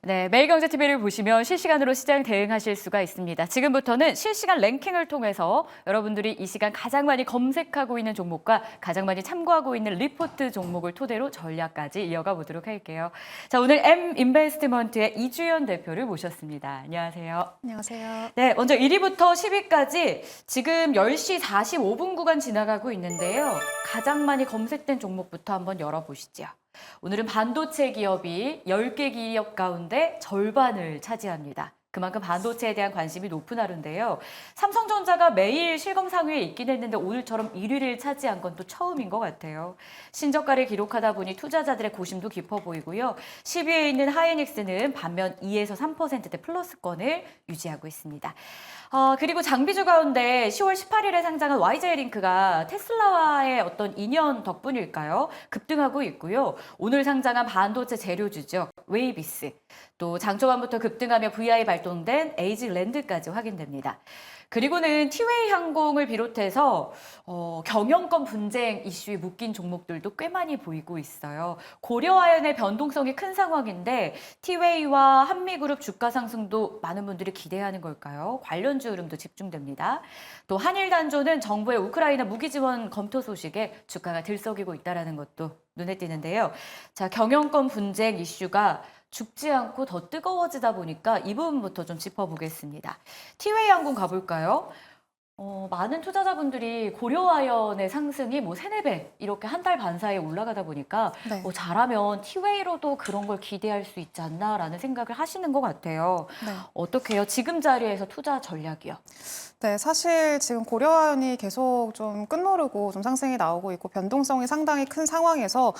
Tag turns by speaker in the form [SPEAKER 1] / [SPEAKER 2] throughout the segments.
[SPEAKER 1] 네, 매일경제TV를 보시면 실시간으로 시장 대응하실 수가 있습니다. 지금부터는 실시간 랭킹을 통해서 여러분들이 이 시간 가장 많이 검색하고 있는 종목과 가장 많이 참고하고 있는 리포트 종목을 토대로 전략까지 이어가 보도록 할게요. 자, 오늘 M인베스트먼트의 이주연 대표를 모셨습니다. 안녕하세요.
[SPEAKER 2] 안녕하세요.
[SPEAKER 1] 네, 먼저 1위부터 10위까지 지금 10시 45분 구간 지나가고 있는데요. 가장 많이 검색된 종목부터 한번 열어보시죠. 오늘은 반도체 기업이 10개 기업 가운데 절반을 차지합니다. 그만큼 반도체에 대한 관심이 높은 하루인데요. 삼성전자가 매일 실검 상위에 있긴 했는데 오늘처럼 1위를 차지한 건 또 처음인 것 같아요. 신저가를 기록하다 보니 투자자들의 고심도 깊어 보이고요. 10위에 있는 하이닉스는 반면 2에서 3%대 플러스권을 유지하고 있습니다. 그리고 장비주 가운데 10월 18일에 상장한 YJ링크가 테슬라와의 어떤 인연 덕분일까요? 급등하고 있고요. 오늘 상장한 반도체 재료주죠. 웨이비스. 또 장초반부터 급등하며 VI 발동된 에이지랜드까지 확인됩니다. 그리고는 티웨이 항공을 비롯해서 경영권 분쟁 이슈에 묶인 종목들도 꽤 많이 보이고 있어요. 고려아연의 변동성이 큰 상황인데 티웨이와 한미그룹 주가 상승도 많은 분들이 기대하는 걸까요? 관련주 흐름도 집중됩니다. 또 한일단조는 정부의 우크라이나 무기 지원 검토 소식에 주가가 들썩이고 있다는 것도 눈에 띄는데요. 자, 경영권 분쟁 이슈가 죽지 않고 더 뜨거워지다 보니까 이 부분부터 좀 짚어보겠습니다. 티웨이 항공 가볼까요? 많은 투자자분들이 고려아연의 상승이 뭐 3, 4배 이렇게 한 달 반 사이에 올라가다 보니까
[SPEAKER 2] 네.
[SPEAKER 1] 잘하면 티웨이로도 그런 걸 기대할 수 있지 않나라는 생각을 하시는 것 같아요.
[SPEAKER 2] 네.
[SPEAKER 1] 어떻게 해요? 지금 자리에서 투자 전략이요?
[SPEAKER 2] 네, 사실 지금 고려아연이 계속 좀 끝모르고 좀 상승이 나오고 있고 변동성이 상당히 큰 상황에서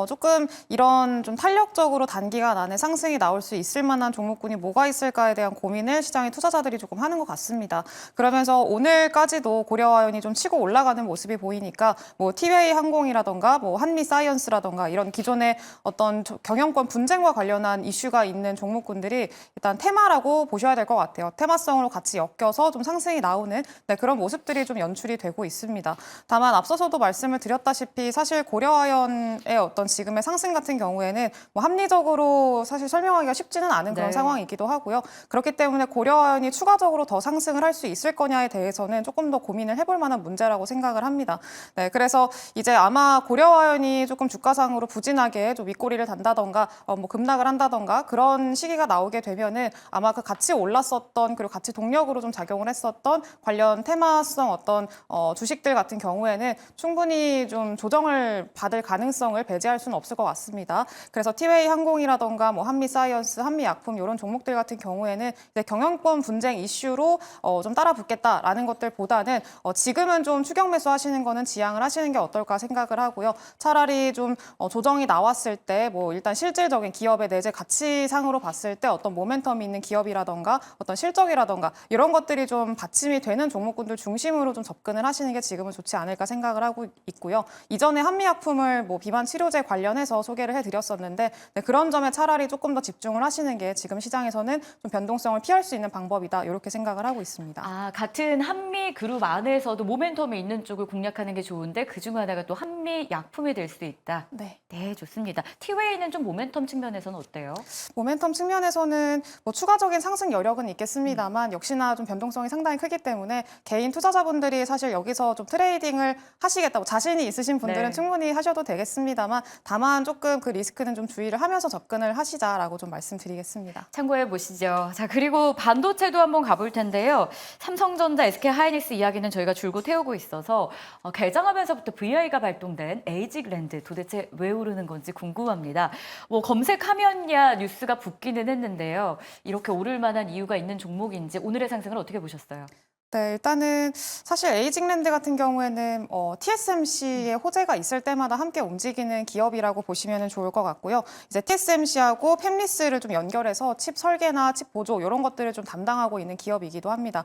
[SPEAKER 2] 조금 이런 좀 탄력적으로 단기간 안에 상승이 나올 수 있을 만한 종목군이 뭐가 있을까에 대한 고민을 시장의 투자자들이 조금 하는 것 같습니다. 그러면서 오늘까지도 고려아연이 좀 치고 올라가는 모습이 보이니까 뭐 티웨이 항공이라던가 뭐 한미사이언스라던가 이런 기존의 어떤 경영권 분쟁과 관련한 이슈가 있는 종목군들이 일단 테마라고 보셔야 될 것 같아요. 테마성으로 같이 엮여서 좀 상승이 나오는 그런 모습들이 좀 연출이 되고 있습니다. 다만 앞서서도 말씀을 드렸다시피 사실 고려아연의 어떤 지금의 상승 같은 경우에는 뭐 합리적으로 사실 설명하기가 쉽지는 않은 그런
[SPEAKER 1] 네.
[SPEAKER 2] 상황이기도 하고요. 그렇기 때문에 고려아연이 추가적으로 더 상승을 할 수 있을 거냐에 대해서는 조금 더 고민을 해볼 만한 문제라고 생각을 합니다. 네, 그래서 이제 아마 고려아연이 조금 주가상으로 부진하게 좀 윗꼬리를 단다던가 뭐 급락을 한다던가 그런 시기가 나오게 되면은 아마 그 같이 올랐었던 그리고 같이 동력으로 좀 작용을 했었던 관련 테마성 어떤 주식들 같은 경우에는 충분히 좀 조정을 받을 가능성을 배제할 수는 없을 것 같습니다. 그래서 티웨이 항공이라던가 뭐 한미사이언스, 한미약품 이런 종목들 같은 경우에는 이제 경영권 분쟁 이슈로 좀 따라붙겠다라는 것들보다는 지금은 좀 추격 매수 하시는 거는 지양을 하시는 게 어떨까 생각을 하고요. 차라리 좀 조정이 나왔을 때 뭐 일단 실질적인 기업의 내재 가치상으로 봤을 때 어떤 모멘텀이 있는 기업이라던가 어떤 실적이라던가 이런 것들이 좀 받침이 되는 종목군들 중심으로 좀 접근을 하시는 게 지금은 좋지 않을까 생각을 하고 있고요. 이전에 한미약품을 뭐 비만 치료제 관련해서 소개를 해드렸었는데 그런 점에 차라리 조금 더 집중을 하시는 게 지금 시장에서는 좀 변동성을 피할 수 있는 방법이다 이렇게 생각을 하고 있습니다.
[SPEAKER 1] 같은 한미 그룹 안에서도 모멘텀이 있는 쪽을 공략하는 게 좋은데 그중 하나가 또 한미 약품이 될 수 있다.
[SPEAKER 2] 네.
[SPEAKER 1] 네, 좋습니다. 티웨이는 좀 모멘텀 측면에서는 어때요?
[SPEAKER 2] 모멘텀 측면에서는 뭐 추가적인 상승 여력은 있겠습니다만 역시나 좀 변동성이 상당히 크기 때문에 개인 투자자분들이 사실 여기서 좀 트레이딩을 하시겠다고 자신이 있으신 분들은
[SPEAKER 1] 네.
[SPEAKER 2] 충분히 하셔도 되겠습니다만 다만 조금 그 리스크는 좀 주의를 하면서 접근을 하시자라고 좀 말씀드리겠습니다.
[SPEAKER 1] 참고해 보시죠. 자, 그리고 반도체도 한번 가볼 텐데요. 삼성전자, SK하이닉스 이야기는 저희가 줄곧 태우고 있어서 개장하면서부터 VI가 발동된 에이직랜드 도대체 왜 오르는 건지 궁금합니다. 뭐 검색하면야 뉴스가 붙기는 했는데요. 이렇게 오를 만한 이유가 있는 종목인지 오늘의 상승을 어떻게 보셨어요?
[SPEAKER 2] 네, 일단은 사실 에이징랜드 같은 경우에는 TSMC의 호재가 있을 때마다 함께 움직이는 기업이라고 보시면 좋을 것 같고요. 이제 TSMC하고 팹리스를 좀 연결해서 칩 설계나 칩 보조 이런 것들을 좀 담당하고 있는 기업이기도 합니다.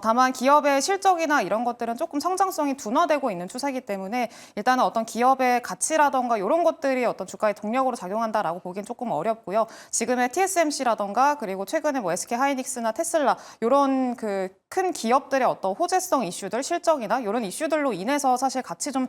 [SPEAKER 2] 다만 기업의 실적이나 이런 것들은 조금 성장성이 둔화되고 있는 추세이기 때문에 일단은 어떤 기업의 가치라던가 이런 것들이 어떤 주가의 동력으로 작용한다라고 보기엔 조금 어렵고요. 지금의 TSMC라던가 그리고 최근에 뭐 SK 하이닉스나 테슬라 이런 그 큰 기업들의 어떤 호재성 이슈들, 실적이나 이런 이슈들로 인해서 사실 같이 좀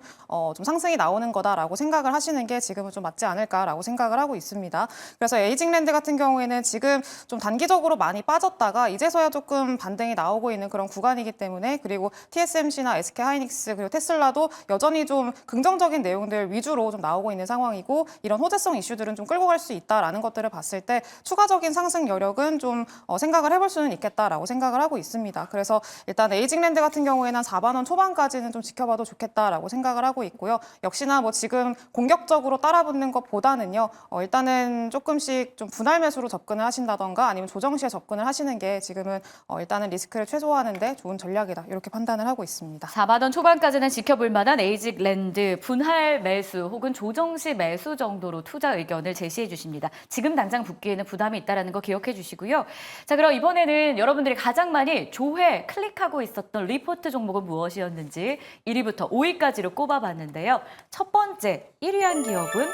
[SPEAKER 2] 상승이 나오는 거다라고 생각을 하시는 게 지금은 좀 맞지 않을까라고 생각을 하고 있습니다. 그래서 에이징랜드 같은 경우에는 지금 좀 단기적으로 많이 빠졌다가 이제서야 조금 반등이 나오고 있는 그런 구간이기 때문에, 그리고 TSMC나 SK하이닉스 그리고 테슬라도 여전히 좀 긍정적인 내용들 위주로 좀 나오고 있는 상황이고, 이런 호재성 이슈들은 좀 끌고 갈 수 있다라는 것들을 봤을 때 추가적인 상승 여력은 좀 생각을 해볼 수는 있겠다라고 생각을 하고 있습니다. 그래서 일단 에이징랜드 같은 경우에는 한 4만 원 초반까지는 좀 지켜봐도 좋겠다라고 생각을 하고 있고요. 역시나 뭐 지금 공격적으로 따라붙는 것보다는요, 일단은 조금씩 좀 분할 매수로 접근을 하신다던가 아니면 조정 시에 접근을 하시는 게 지금은 일단은 리스크를 최소화하는데 좋은 전략이다, 이렇게 판단을 하고 있습니다.
[SPEAKER 1] 4만 원 초반까지는 지켜볼 만한 에이징랜드 분할 매수 혹은 조정시 매수 정도로 투자 의견을 제시해 주십니다. 지금 당장 붙기에는 부담이 있다는 거 기억해 주시고요. 자, 그럼 이번에는 여러분들이 가장 많이 조회 클릭하고 있었던 리포트 종목은 무엇이었는지 1위부터 5위까지로 꼽아봤는데요. 첫 번째 1위 한 기업은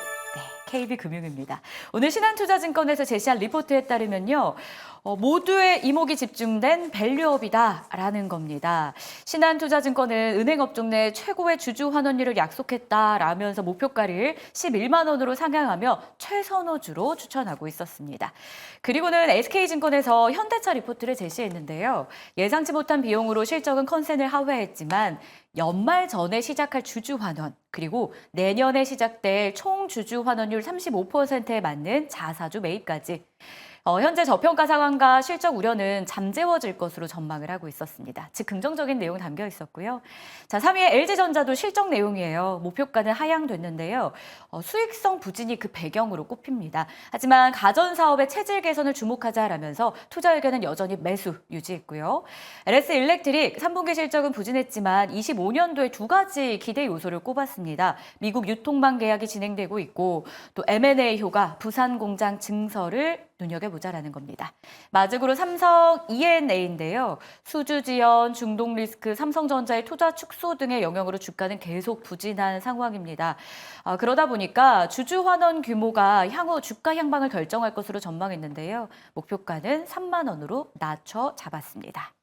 [SPEAKER 1] KB금융입니다. 오늘 신한투자증권에서 제시한 리포트에 따르면요. 모두의 이목이 집중된 밸류업이다라는 겁니다. 신한투자증권은 은행업종 내 최고의 주주 환원율을 약속했다라면서 목표가를 11만 원으로 상향하며 최선호주로 추천하고 있었습니다. 그리고는 SK증권에서 현대차 리포트를 제시했는데요. 예상치 못한 비용으로 실적은 컨센을 하회했지만 연말 전에 시작할 주주 환원, 그리고 내년에 시작될 총 주주 환원율 35%에 맞는 자사주 매입까지 현재 저평가 상황과 실적 우려는 잠재워질 것으로 전망을 하고 있었습니다. 즉 긍정적인 내용 담겨 있었고요. 자, 3위에 LG전자도 실적 내용이에요. 목표가는 하향됐는데요. 수익성 부진이 그 배경으로 꼽힙니다. 하지만 가전 사업의 체질 개선을 주목하자라면서 투자 의견은 여전히 매수 유지했고요. LS 일렉트릭 3분기 실적은 부진했지만 25년도에 두 가지 기대 요소를 꼽았습니다. 미국 유통망 계약이 진행되고 있고 또 M&A 효과, 부산 공장 증설을 눈여겨보자라는 겁니다. 마지막으로 삼성 E&A인데요. 수주 지연, 중동 리스크, 삼성전자의 투자 축소 등의 영향으로 주가는 계속 부진한 상황입니다. 그러다 보니까 주주 환원 규모가 향후 주가 향방을 결정할 것으로 전망했는데요. 목표가는 3만 원으로 낮춰 잡았습니다.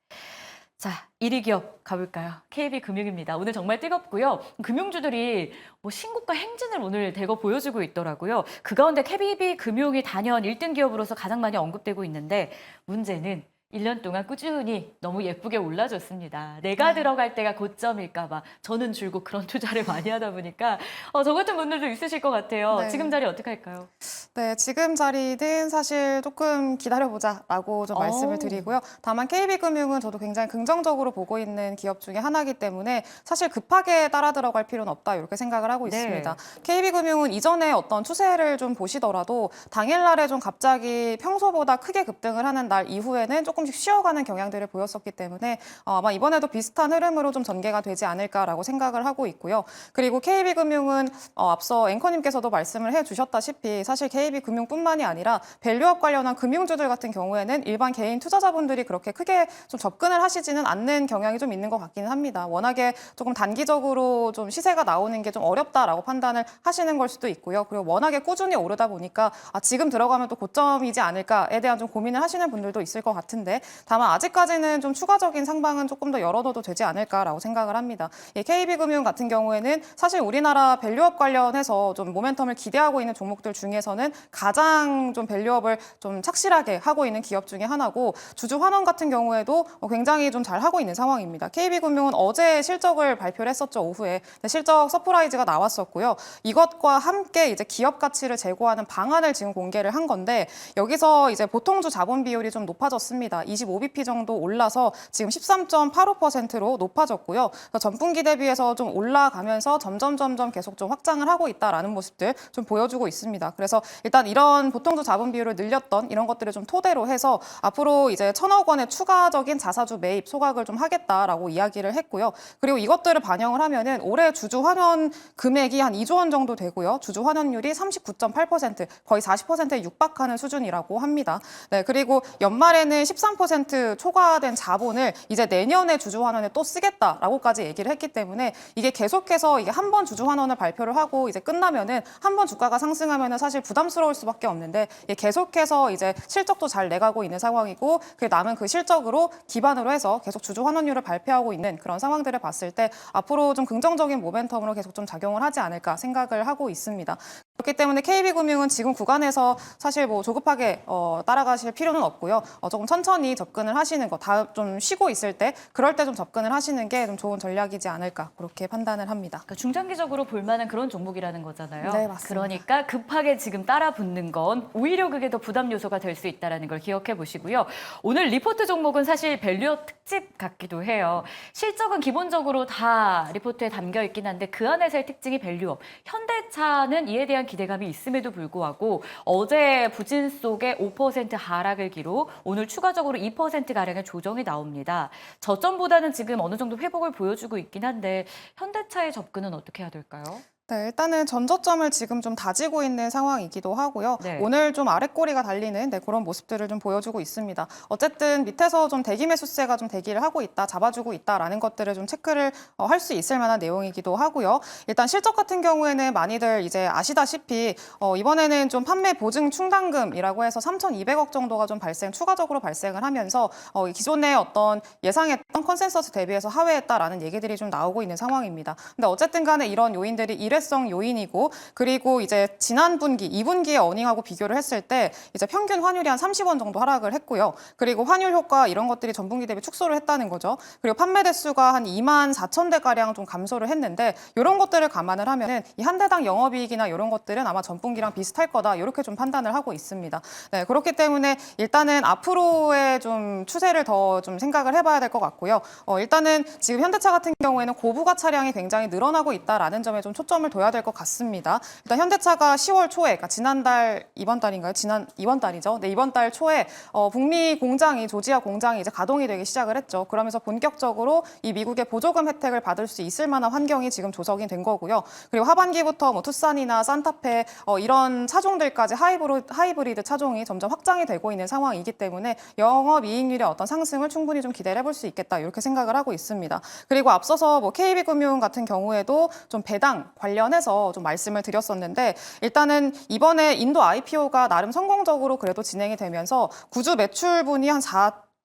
[SPEAKER 1] 자, 1위 기업 가볼까요? KB금융입니다. 오늘 정말 뜨겁고요. 금융주들이 신고가 행진을 오늘 대거 보여주고 있더라고요. 그 가운데 KB금융이 단연 1등 기업으로서 가장 많이 언급되고 있는데 문제는 1년 동안 꾸준히 너무 예쁘게 올라줬습니다. 내가 들어갈 때가 고점일까 봐 저는 줄곧 그런 투자를 많이 하다 보니까 저 같은 분들도 있으실 것 같아요.
[SPEAKER 2] 네.
[SPEAKER 1] 지금 자리 어떻게 할까요?
[SPEAKER 2] 네, 지금 자리는 사실 조금 기다려보자라고 좀 말씀을 드리고요. 다만 KB금융은 저도 굉장히 긍정적으로 보고 있는 기업 중에 하나이기 때문에 사실 급하게 따라 들어갈 필요는 없다, 이렇게 생각을 하고
[SPEAKER 1] 네.
[SPEAKER 2] 있습니다. KB금융은 이전에 어떤 추세를 좀 보시더라도 당일날에 좀 갑자기 평소보다 크게 급등을 하는 날 이후에는 조금씩 쉬어가는 경향들을 보였었기 때문에 아마 이번에도 비슷한 흐름으로 좀 전개가 되지 않을까라고 생각을 하고 있고요. 그리고 KB금융은 앞서 앵커님께서도 말씀을 해주셨다시피 사실 KB금융뿐만이 아니라 밸류업 관련한 금융주들 같은 경우에는 일반 개인 투자자분들이 그렇게 크게 좀 접근을 하시지는 않는 경향이 좀 있는 것 같기는 합니다. 워낙에 조금 단기적으로 좀 시세가 나오는 게 좀 어렵다라고 판단을 하시는 걸 수도 있고요. 그리고 워낙에 꾸준히 오르다 보니까 지금 들어가면 또 고점이지 않을까에 대한 좀 고민을 하시는 분들도 있을 것 같은데, 다만 아직까지는 좀 추가적인 상방은 조금 더 열어둬도 되지 않을까라고 생각을 합니다. KB금융 같은 경우에는 사실 우리나라 밸류업 관련해서 좀 모멘텀을 기대하고 있는 종목들 중에서는 가장 좀 밸류업을 좀 착실하게 하고 있는 기업 중에 하나고, 주주 환원 같은 경우에도 굉장히 좀 잘 하고 있는 상황입니다. KB금융은 어제 실적을 발표를 했었죠, 오후에. 실적 서프라이즈가 나왔었고요. 이것과 함께 이제 기업 가치를 제고하는 방안을 지금 공개를 한 건데, 여기서 이제 보통주 자본 비율이 좀 높아졌습니다. 25bp 정도 올라서 지금 13.85%로 높아졌고요. 전분기 대비해서 좀 올라가면서 점점 계속 좀 확장을 하고 있다라는 모습들 좀 보여주고 있습니다. 그래서 일단 이런 보통주 자본 비율을 늘렸던 이런 것들을 좀 토대로 해서 앞으로 이제 1,000억 원의 추가적인 자사주 매입 소각을 좀 하겠다라고 이야기를 했고요. 그리고 이것들을 반영을 하면은 올해 주주 환원 금액이 한 2조 원 정도 되고요. 주주 환원율이 39.8%, 거의 40%에 육박하는 수준이라고 합니다. 네, 그리고 연말에는 1000% 초과된 자본을 이제 내년에 주주환원에 또 쓰겠다라고까지 얘기를 했기 때문에 이게 계속해서 이게 한 번 주주환원을 발표를 하고 이제 끝나면은 한 번 주가가 상승하면은 사실 부담스러울 수밖에 없는데 이게 계속해서 이제 실적도 잘 내가고 있는 상황이고 그 남은 그 실적으로 기반으로 해서 계속 주주환원율을 발표하고 있는 그런 상황들을 봤을 때 앞으로 좀 긍정적인 모멘텀으로 계속 좀 작용을 하지 않을까 생각을 하고 있습니다. 그렇기 때문에 KB금융은 지금 구간에서 사실 뭐 조급하게 따라가실 필요는 없고요. 조금 천천히 접근을 하시는 거, 다음 좀 쉬고 있을 때 그럴 때 좀 접근을 하시는 게 좀 좋은 전략이지 않을까 그렇게 판단을 합니다.
[SPEAKER 1] 그러니까 중장기적으로 볼 만한 그런 종목이라는 거잖아요.
[SPEAKER 2] 네, 맞습니다.
[SPEAKER 1] 그러니까 급하게 지금 따라 붙는 건 오히려 그게 더 부담 요소가 될 수 있다는 걸 기억해 보시고요. 오늘 리포트 종목은 사실 밸류업 특집 같기도 해요. 실적은 기본적으로 다 리포트에 담겨 있긴 한데 그 안에서의 특징이 밸류업. 현대차는 이에 대한 기대감이 있음에도 불구하고 어제 부진 속에 5% 하락을 기록 오늘 추가적으로 2%가량의 조정이 나옵니다. 저점보다는 지금 어느 정도 회복을 보여주고 있긴 한데 현대차의 접근은 어떻게 해야 될까요?
[SPEAKER 2] 네, 일단은 전저점을 지금 좀 다지고 있는 상황이기도 하고요.
[SPEAKER 1] 네.
[SPEAKER 2] 오늘 좀 아랫꼬리가 달리는 그런 모습들을 좀 보여주고 있습니다. 어쨌든 밑에서 좀 대기 매수세가 좀 대기를 하고 있다, 잡아주고 있다라는 것들을 좀 체크를 할 수 있을 만한 내용이기도 하고요. 일단 실적 같은 경우에는 많이들 이제 아시다시피 이번에는 좀 판매 보증 충당금이라고 해서 3,200억 정도가 좀 추가적으로 발생을 하면서 기존의 어떤 예상했던 컨센서스 대비해서 하회했다라는 얘기들이 좀 나오고 있는 상황입니다. 근데 어쨌든 간에 이런 요인들이 일회성 요인이고 그리고 이제 지난 분기, 2분기의 어닝하고 비교를 했을 때 이제 평균 환율이 한 30원 정도 하락을 했고요. 그리고 환율 효과 이런 것들이 전분기 대비 축소를 했다는 거죠. 그리고 판매 대수가 한 2만 4천 대가량 좀 감소를 했는데 이런 것들을 감안을 하면은 이 한 대당 영업이익이나 이런 것들은 아마 전분기랑 비슷할 거다 이렇게 좀 판단을 하고 있습니다. 네, 그렇기 때문에 일단은 앞으로의 좀 추세를 더 좀 생각을 해봐야 될 것 같고요. 일단은 지금 현대차 같은 경우에는 고부가 차량이 굉장히 늘어나고 있다라는 점에 좀 초점을 둬야 될 것 같습니다. 일단 현대차가 10월 초에, 그러니까 지난달, 이번 달인가요? 이번 달이죠. 네, 이번 달 초에 북미 공장이, 조지아 공장이 이제 가동이 되기 시작을 했죠. 그러면서 본격적으로 이 미국의 보조금 혜택을 받을 수 있을 만한 환경이 지금 조성이 된 거고요. 그리고 하반기부터 뭐 투싼이나 산타페 이런 차종들까지 하이브리드 차종이 점점 확장이 되고 있는 상황이기 때문에 영업이익률의 어떤 상승을 충분히 좀 기대를 해볼 수 있겠다 이렇게 생각을 하고 있습니다. 그리고 앞서서 뭐 KB금융 같은 경우에도 좀 배당 관련해서 좀 말씀을 드렸었는데 일단은 이번에 인도 IPO가 나름 성공적으로 그래도 진행이 되면서 구주 매출분이 한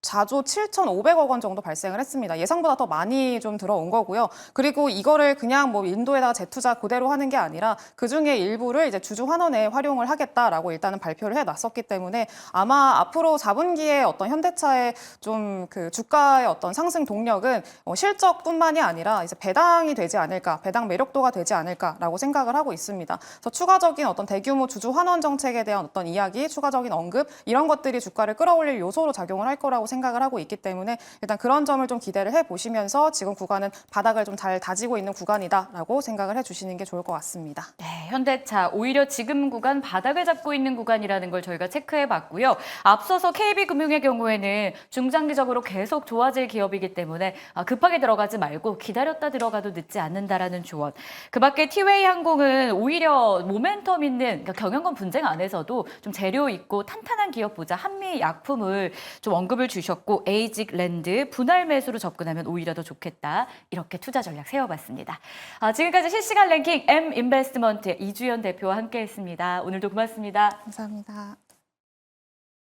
[SPEAKER 2] 4조 7,500억 원 정도 발생을 했습니다. 예상보다 더 많이 좀 들어온 거고요. 그리고 이거를 그냥 뭐 인도에다가 재투자 그대로 하는 게 아니라 그중에 일부를 이제 주주 환원에 활용을 하겠다라고 일단은 발표를 해놨었기 때문에 아마 앞으로 4분기에 어떤 현대차의 좀 그 주가의 어떤 상승 동력은 실적뿐만이 아니라 이제 배당이 되지 않을까, 배당 매력도가 되지 않을까라고 생각을 하고 있습니다. 그래서 추가적인 어떤 대규모 주주 환원 정책에 대한 어떤 이야기, 추가적인 언급 이런 것들이 주가를 끌어올릴 요소로 작용을 할 거라고 생각을 하고 있기 때문에 일단 그런 점을 좀 기대를 해보시면서 지금 구간은 바닥을 좀 잘 다지고 있는 구간이다라고 생각을 해주시는 게 좋을 것 같습니다.
[SPEAKER 1] 네, 현대차 오히려 지금 구간 바닥을 잡고 있는 구간이라는 걸 저희가 체크해봤고요. 앞서서 KB금융의 경우에는 중장기적으로 계속 좋아질 기업이기 때문에 급하게 들어가지 말고 기다렸다 들어가도 늦지 않는다라는 조언. 그밖에 티웨이 항공은 오히려 모멘텀 있는 그러니까 경영권 분쟁 안에서도 좀 재료 있고 탄탄한 기업 보자 한미 약품을 좀 언급을 주셨고 에이직 랜드 분할 매수로 접근하면 오히려 더 좋겠다. 이렇게 투자 전략 세워봤습니다. 지금까지 실시간 랭킹 M인베스트먼트 이주연 대표와 함께했습니다. 오늘도 고맙습니다.
[SPEAKER 2] 감사합니다.